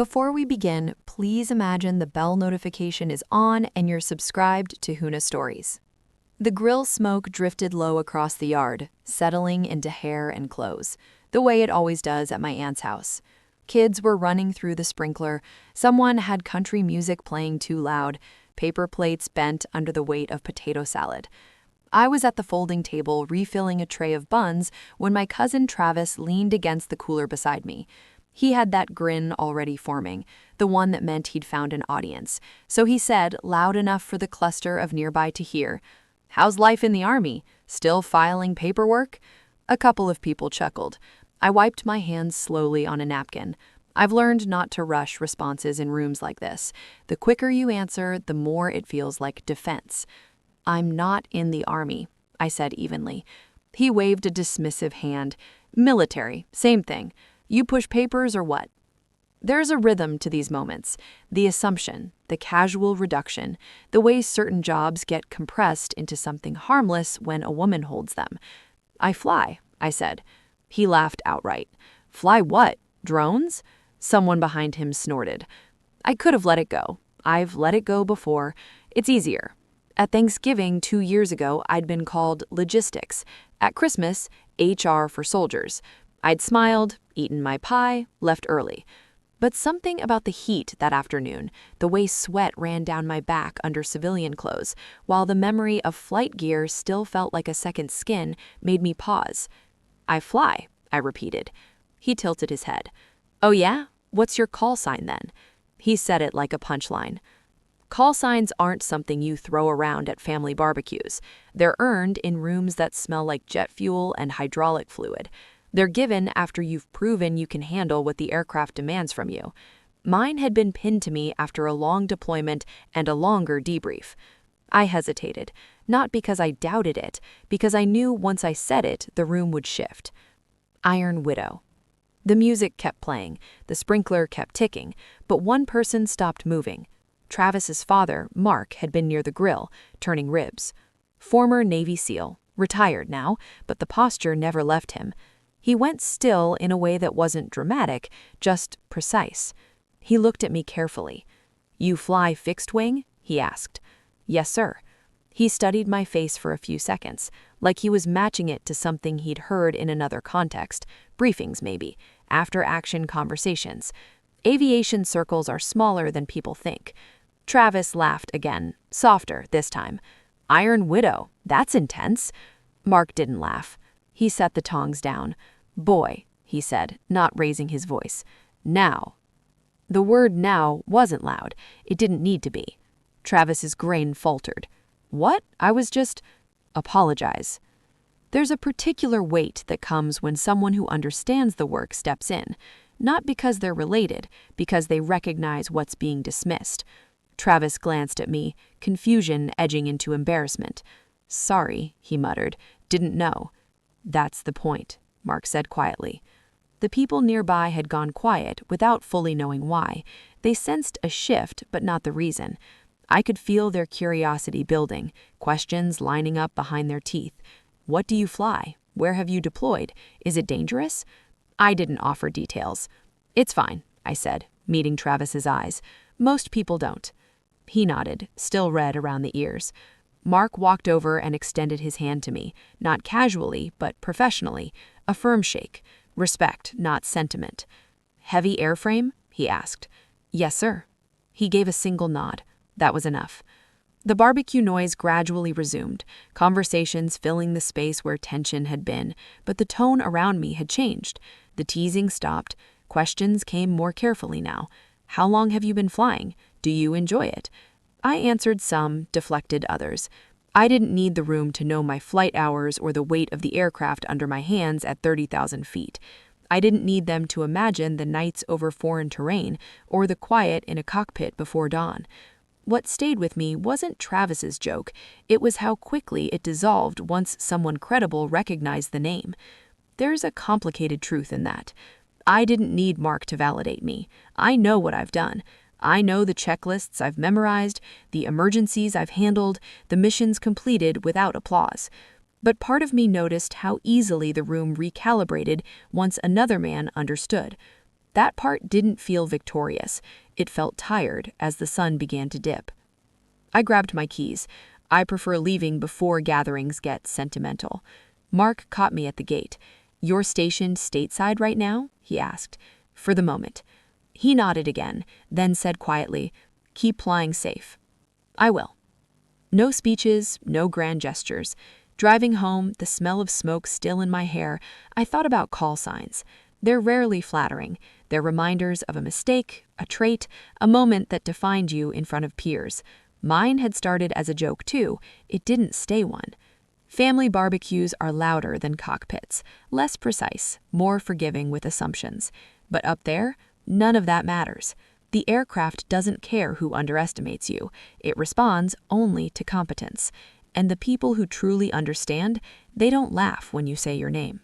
Before we begin, please imagine the bell notification is on and you're subscribed to Huna Stories. The grill smoke drifted low across the yard, settling into hair and clothes, the way it always does at my aunt's house. Kids were running through the sprinkler, someone had country music playing too loud, paper plates bent under the weight of potato salad. I was at the folding table refilling a tray of buns when my cousin Travis leaned against the cooler beside me. He had that grin already forming, the one that meant he'd found an audience. So he said, loud enough for the cluster of nearby to hear, "How's life in the army? Still filing paperwork?" A couple of people chuckled. I wiped my hands slowly on a napkin. I've learned not to rush responses in rooms like this. The quicker you answer, the more it feels like defense. "I'm not in the army," I said evenly. He waved a dismissive hand. "Military, same thing. You push papers or what?" There's a rhythm to these moments. The assumption, the casual reduction, the way certain jobs get compressed into something harmless when a woman holds them. "I fly," I said. He laughed outright. "Fly what? Drones?" Someone behind him snorted. I could have let it go. I've let it go before. It's easier. At Thanksgiving 2 years ago, I'd been called logistics. At Christmas, HR for soldiers. I'd smiled, eaten my pie, left early. But something about the heat that afternoon, the way sweat ran down my back under civilian clothes, while the memory of flight gear still felt like a second skin, made me pause. "I fly," I repeated. He tilted his head. "Oh yeah? What's your call sign then?" He said it like a punchline. Call signs aren't something you throw around at family barbecues. They're earned in rooms that smell like jet fuel and hydraulic fluid. They're given after you've proven you can handle what the aircraft demands from you. Mine had been pinned to me after a long deployment and a longer debrief. I hesitated, not because I doubted it, because I knew once I said it, the room would shift. Iron Widow. The music kept playing, the sprinkler kept ticking, but one person stopped moving. Travis's father, Mark, had been near the grill, turning ribs. Former Navy SEAL, retired now, but the posture never left him. He went still in a way that wasn't dramatic, just precise. He looked at me carefully. "You fly fixed wing?" he asked. "Yes, sir." He studied my face for a few seconds, like he was matching it to something he'd heard in another context, briefings maybe, after-action conversations. Aviation circles are smaller than people think. Travis laughed again, softer this time. "Iron Widow, that's intense." Mark didn't laugh. He set the tongs down. "Boy," he said, not raising his voice. "Now." The word now wasn't loud. It didn't need to be. Travis's grain faltered. "What? I was just—" "Apologize." There's a particular weight that comes when someone who understands the work steps in, not because they're related, because they recognize what's being dismissed. Travis glanced at me, confusion edging into embarrassment. "Sorry," he muttered. "Didn't know." "That's the point," Mark said quietly. The people nearby had gone quiet without fully knowing why. They sensed a shift, but not the reason. I could feel their curiosity building, questions lining up behind their teeth. "What do you fly? Where have you deployed? Is it dangerous?" I didn't offer details. "It's fine," I said, meeting Travis's eyes. "Most people don't." He nodded, still red around the ears. Mark walked over and extended his hand to me, not casually, but professionally, a firm shake, respect, not sentiment. "Heavy airframe?" he asked. "Yes, sir." He gave a single nod. That was enough. The barbecue noise gradually resumed, conversations filling the space where tension had been, but the tone around me had changed. The teasing stopped. Questions came more carefully now. "How long have you been flying? Do you enjoy it?" I answered some, deflected others. I didn't need the room to know my flight hours or the weight of the aircraft under my hands at 30,000 feet. I didn't need them to imagine the nights over foreign terrain or the quiet in a cockpit before dawn. What stayed with me wasn't Travis's joke, it was how quickly it dissolved once someone credible recognized the name. There's a complicated truth in that. I didn't need Mark to validate me. I know what I've done. I know the checklists I've memorized, the emergencies I've handled, the missions completed without applause. But part of me noticed how easily the room recalibrated once another man understood. That part didn't feel victorious. It felt tired as the sun began to dip. I grabbed my keys. I prefer leaving before gatherings get sentimental. Mark caught me at the gate. "You're stationed stateside right now?" he asked. "For the moment." He nodded again, then said quietly, "Keep flying safe." "I will." No speeches, no grand gestures. Driving home, the smell of smoke still in my hair, I thought about call signs. They're rarely flattering. They're reminders of a mistake, a trait, a moment that defined you in front of peers. Mine had started as a joke too. It didn't stay one. Family barbecues are louder than cockpits, less precise, more forgiving with assumptions. But up there, none of that matters. The aircraft doesn't care who underestimates you. It responds only to competence. And the people who truly understand, they don't laugh when you say your name.